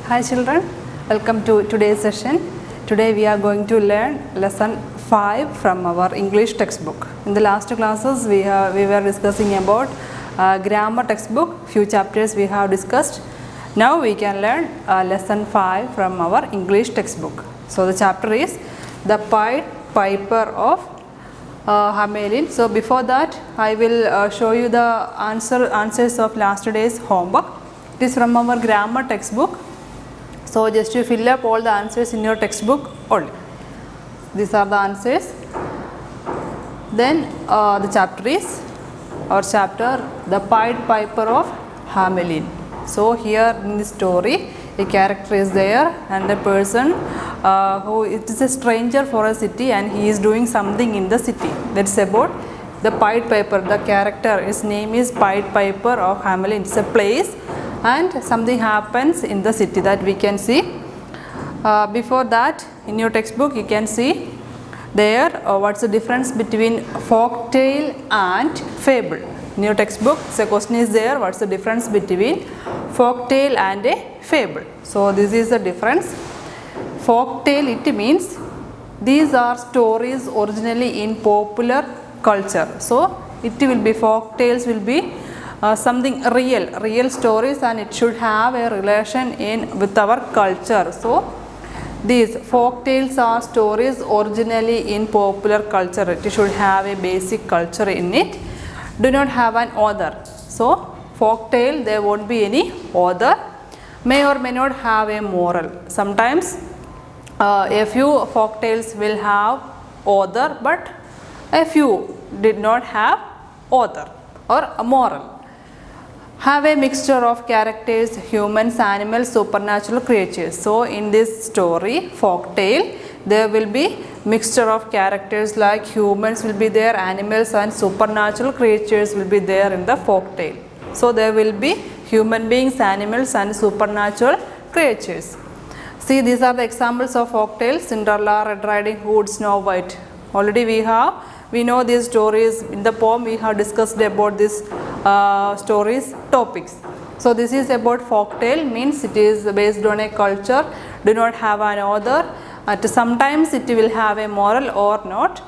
Hi children, welcome to today's session. Today we are going to learn lesson 5 from our English textbook. In the last classes we were discussing about grammar textbook. Few chapters we have discussed. Now we can learn lesson 5 from our English textbook. So the chapter is The Pied Piper of Hamelin. So before that I will show you the answers of last day's homework. It is from our grammar textbook. So just to fill up all the answers in your textbook only. These are the answers. Then the chapter is our chapter The Pied Piper of Hamelin. So here in the story a character is there and a person who it is a stranger for a city and he is doing something in the city. That's about the Pied Piper. The character, his name is Pied Piper of Hamelin. It's a place and something happens in the city that we can see. Before that in your textbook you can see there what's the difference between folk tale and fable. In your textbook the question is there, what's the difference between folk tale and a fable. So this is the difference. Folk tale, it means these are stories originally in popular culture. So it will be, folk tales will be something real stories and it should have a relation with our culture. So these folk tales are stories originally in popular culture. It should have a basic culture in it. Do not have an author. So folk tale, there won't be any author. May or may not have a moral. Sometimes a few folk tales will have author, but a few did not have author or a moral. Have a mixture of characters, humans, animals, supernatural creatures. So in this story, folk tale, there will be mixture of characters like humans will be there, animals and supernatural creatures will be there in the folk tale. So there will be human beings, animals and supernatural creatures. See, these are the examples of folk tales: Cinderella, Red Riding Hood, Snow White. Already we know these stories. In the poem we have discussed about these stories topics. So this is about folk tale, means it is based on a culture, do not have an author. Sometimes it will have a moral or not.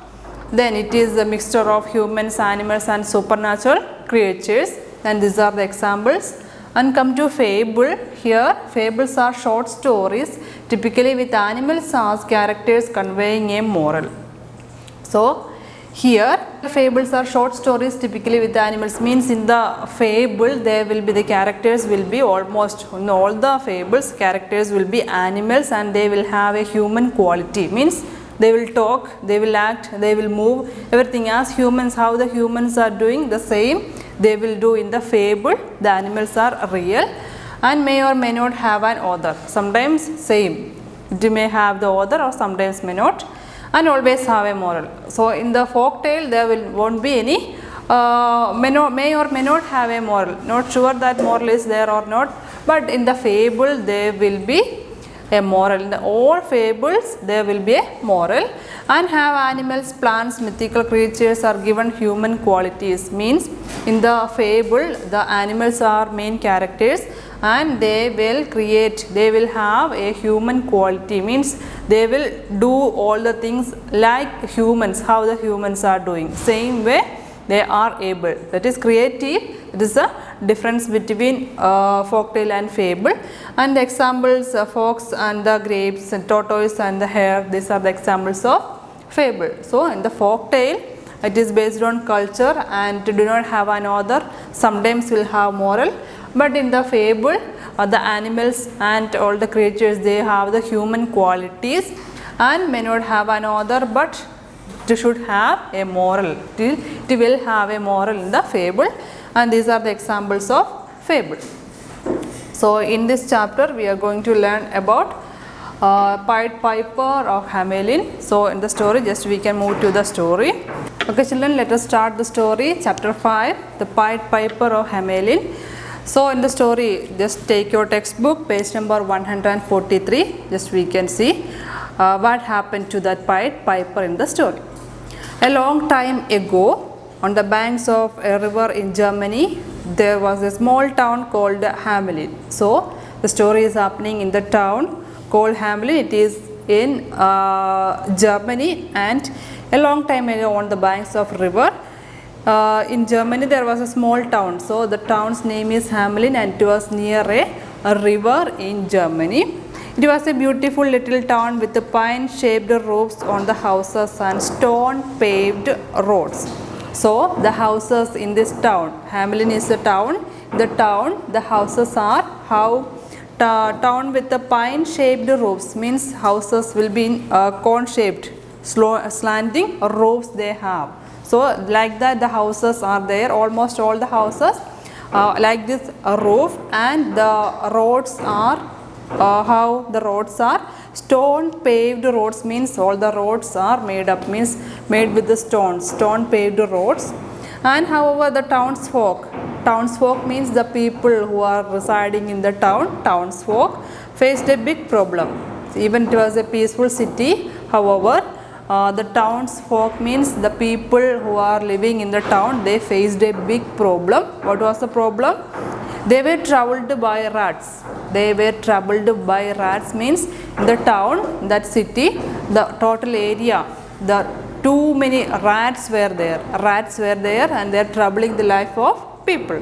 Then it is a mixture of humans, animals and supernatural creatures. And these are the examples. And come to fable. Here fables are short stories typically with animals as characters conveying a moral. So here fables are short stories typically with animals, means in the fable there will be, the characters will be almost in all the fables characters will be animals and they will have a human quality, means they will talk, they will act, they will move, everything as humans, how the humans are doing the same they will do in the fable. The animals are real and may or may not have an author. Sometimes same, it may have the author or sometimes may not, and always have a moral. So in the folk tale there won't be any may or may not have a moral. Not sure that moral is there or not, but in the fable there will be a moral. In the all fables there will be a moral. And have animals, plants, mythical creatures are given human qualities, means in the fable the animals are main characters and they will have a human quality, means they will do all the things like humans, how the humans are doing, same way they are able. That is creative. It is the difference between folktale and fable. And the examples, fox and the grapes, and tortoise and the hare, these are the examples of fable. So in the folktale it is based on culture and do not have an author, sometimes will have moral. But in the fable the animals and all the creatures, they have the human qualities and may not have an author, but it should have a moral. It will have a moral in the fable, and these are the examples of fable. So in this chapter we are going to learn about Pied Piper of Hamelin. So in the story, just we can move to the story. Okay children, let us start the story. Chapter 5, The Pied Piper of Hamelin. So in the story, just take your textbook, page number 143. Just we can see what happened to that Pied Piper in the story. A long time ago, on the banks of a river in Germany, there was a small town called Hamelin. So The story is happening in the town called Hamelin. It is in Germany, and a long time ago on the banks of river. In Germany there was a small town, so the town's name is Hamelin, and it was near a river in Germany. It was a beautiful little town with the pine-shaped roofs on the houses and stone-paved roads. So the houses in this town, Hamelin is a town. The town, the houses are how town with the pine-shaped roofs means houses will be in cone-shaped, slanting roofs they have. So like that the houses are there, almost all the houses like this roof, and the roads are how the roads are stone paved roads, means all the roads are made up, means made with the stone paved roads. And however the townsfolk means the people who are residing in the townsfolk faced a big problem. Even it was a peaceful city, however the townsfolk means the people who are living in the town, they faced a big problem. What was the problem? They were troubled by rats. They were troubled by rats means in the town, that city, the total area, the too many rats were there. Rats were there and they are troubling the life of people.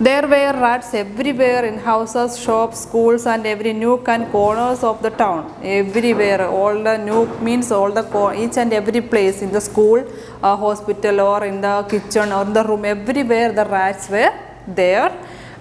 There were rats everywhere in houses, shops, schools, and every nook and corners of the town. Everywhere, all the nook means all the each and every place in the school, hospital, or in the kitchen or in the room. Everywhere the rats were there,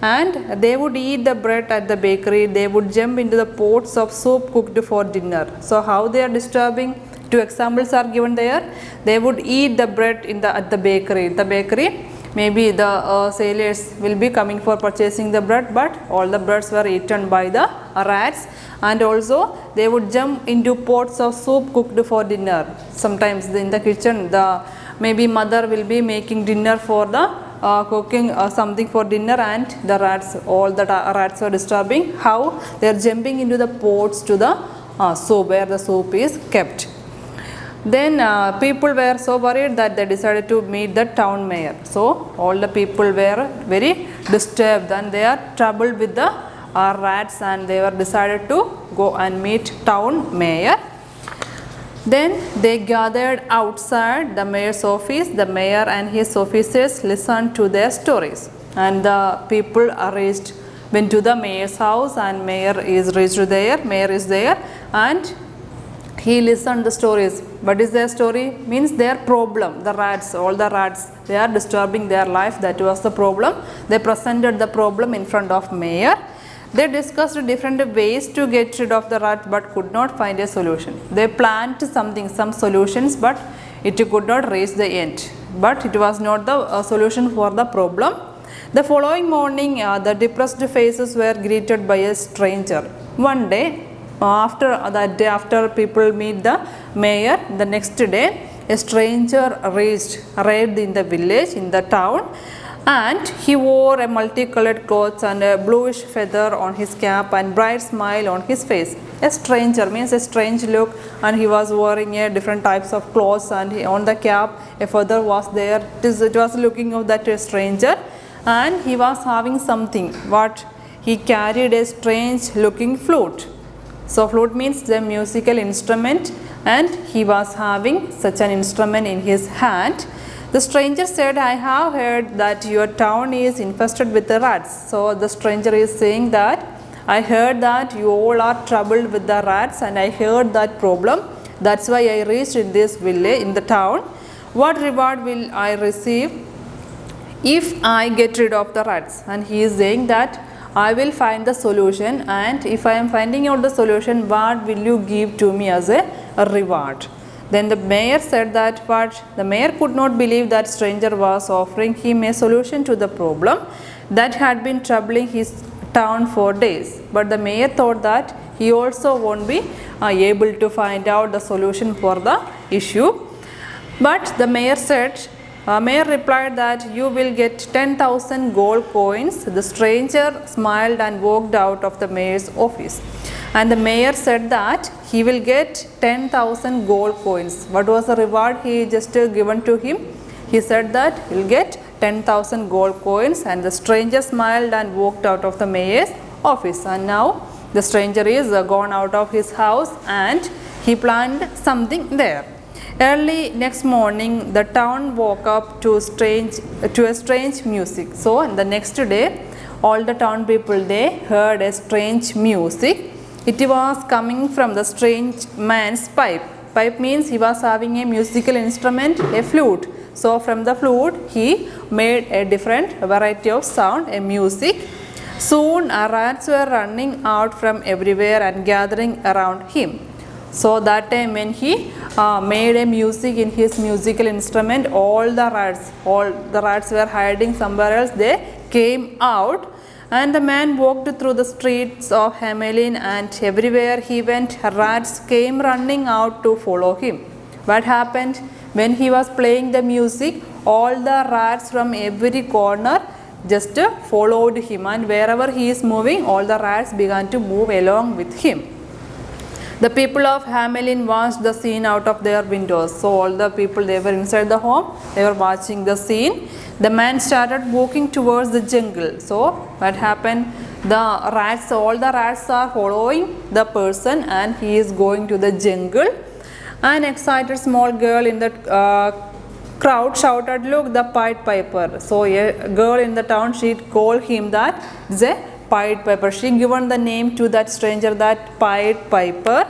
and they would eat the bread at the bakery. They would jump into the pots of soup cooked for dinner. So how they are disturbing? Two examples are given there. They would eat the bread at the bakery. The bakery, maybe the sailors will be coming for purchasing the bread, but all the breads were eaten by the rats. And also they would jump into pots of soup cooked for dinner. Sometimes in the kitchen, the maybe mother will be making dinner for the cooking something for dinner, and the rats, all the rats were disturbing. How they are jumping into the pots to the soup where the soup is kept. Then people were so worried that they decided to meet the town mayor. So all the people were very disturbed and they are troubled with the rats, and they were decided to go and meet town mayor. Then they gathered outside the mayor's office. The mayor and his officers listened to their stories, and the people went to the mayor's house, and mayor is there, and he listened the stories. What is their story? Means their problem, the rats, all the rats, they are disturbing their life. That was the problem. They presented the problem in front of mayor. They discussed different ways to get rid of the rat, but could not find a solution. They planned some solutions, but it could not reach the end. But it was not the solution for the problem. The following morning, the depressed faces were greeted by a stranger. One day, after people meet the mayor, the next day a stranger arrived in the village, in the town, and he wore a multicolored clothes and a bluish feather on his cap and bright smile on his face. A stranger means a strange look, and he was wearing a different types of clothes, and on the cap a feather was there. It was looking of that stranger, and he was having something. What? He carried a strange looking flute. So flute means the musical instrument, and he was having such an instrument in his hand. The stranger said, "I have heard that your town is infested with the rats." So the stranger is saying that, "I heard that you all are troubled with the rats, and I heard that problem. That's why I reached in this village, in the town. What reward will I receive if I get rid of the rats?" And he is saying that, "I will find the solution, and if I am finding out the solution, what will you give to me as a reward?" Then the mayor said that, but the mayor could not believe that stranger was offering him a solution to the problem that had been troubling his town for days. But the mayor thought that he also won't be able to find out the solution for the issue. But the mayor replied that, "You will get 10,000 gold coins." The stranger smiled and walked out of the mayor's office. And the mayor said that he will get 10,000 gold coins. What was the reward he just given to him? He said that he will get 10,000 gold coins, and the stranger smiled and walked out of the mayor's office. And now the stranger is gone out of his house and he planned something there. Early next morning, the town woke up to a strange music. So the next day, all the town people, they heard a strange music. It was coming from the strange man's pipe. Pipe means he was having a musical instrument, a flute. So from the flute, he made a different variety of sound, a music. Soon rats were running out from everywhere and gathering around him. So that time when he made a music in his musical instrument, all the rats were hiding somewhere else. They came out, and the man walked through the streets of Hamelin, and everywhere he went, rats came running out to follow him. What happened? When he was playing the music, all the rats from every corner just followed him, and wherever he is moving, all the rats began to move along with him. The people of Hamelin watched the scene out of their windows. So all the people, they were inside the home, they were watching the scene. The man started walking towards the jungle. So what happened? All the rats are following the person, and he is going to the jungle. An excited small girl in the crowd shouted, "Look, the Pied Piper." So a girl in the town, she called him that the Pied Piper. She given the name to that stranger, that Pied Piper.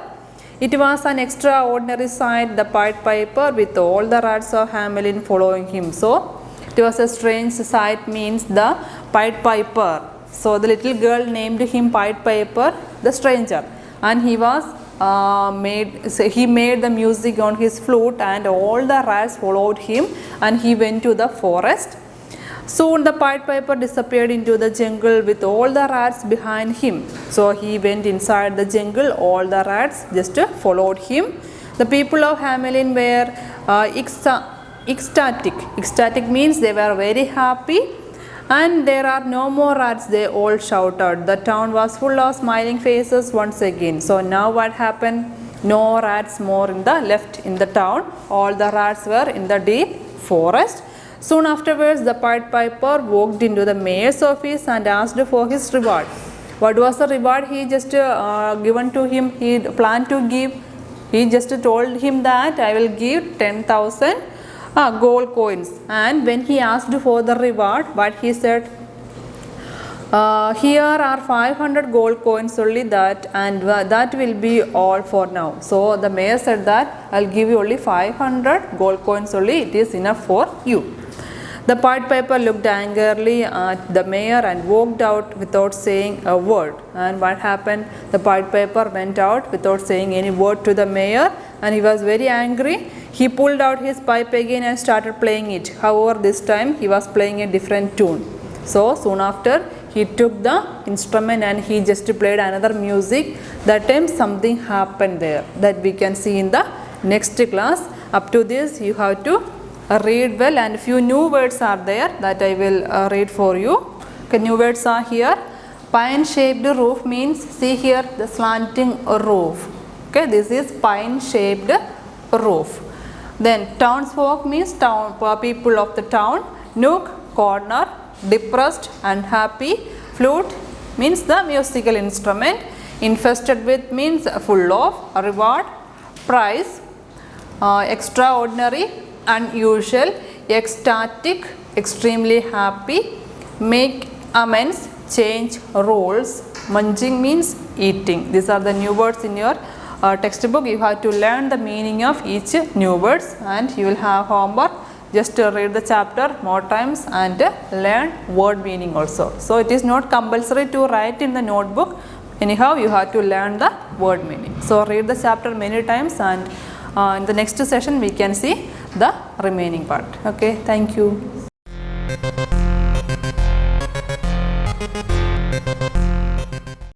It was an extraordinary sight, the Pied Piper, with all the rats of Hamelin following him. So it was a strange sight, means the Pied Piper. So the little girl named him Pied Piper, the stranger, and he was he made the music on his flute, and all the rats followed him, and he went to the forest. Soon the Pied Piper disappeared into the jungle with all the rats behind him. So he went inside the jungle, all the rats just followed him. The people of Hamelin were ecstatic. Ecstatic means they were very happy. And there are no more rats, they all shouted. The town was full of smiling faces once again. So now what happened? No rats more left in the town. All the rats were in the deep forest. Soon afterwards, the Pied Piper walked into the mayor's office and asked for his reward. What was the reward he just given to him? He planned to give. He just told him that I will give 10,000 gold coins. And when he asked for the reward, what he said? Here are 500 gold coins only, that, and that will be all for now. So the mayor said that I'll give you only 500 gold coins only. It is enough for you. The Pied Piper looked angrily at the mayor and walked out without saying a word. And what happened? The Pied Piper went out without saying any word to the mayor, and he was very angry. He pulled out his pipe again and started playing it. However, this time he was playing a different tune. So soon after, he took the instrument and he just played another music. That time something happened there, that we can see in the next class. Up to this, you have to read well, and few new words are there that I will read for you. Okay, new words are here. Pine shaped roof means, see here, the slanting roof. Okay, this is pine shaped roof. Then townsfolk means people of the town. Nook, corner. Depressed, unhappy. Flute means the musical instrument. Infested with means full of. Reward, prize. Extraordinary, unusual. Ecstatic, extremely happy. Make amends, change roles. Munching means eating. These are the new words in your textbook. You have to learn the meaning of each new words, and you will have homework. Just read the chapter more times and learn word meaning also. So it is not compulsory to write in the notebook. Anyhow, you have to learn the word meaning. So read the chapter many times, and in the next session we can see the remaining part. Okay, thank you.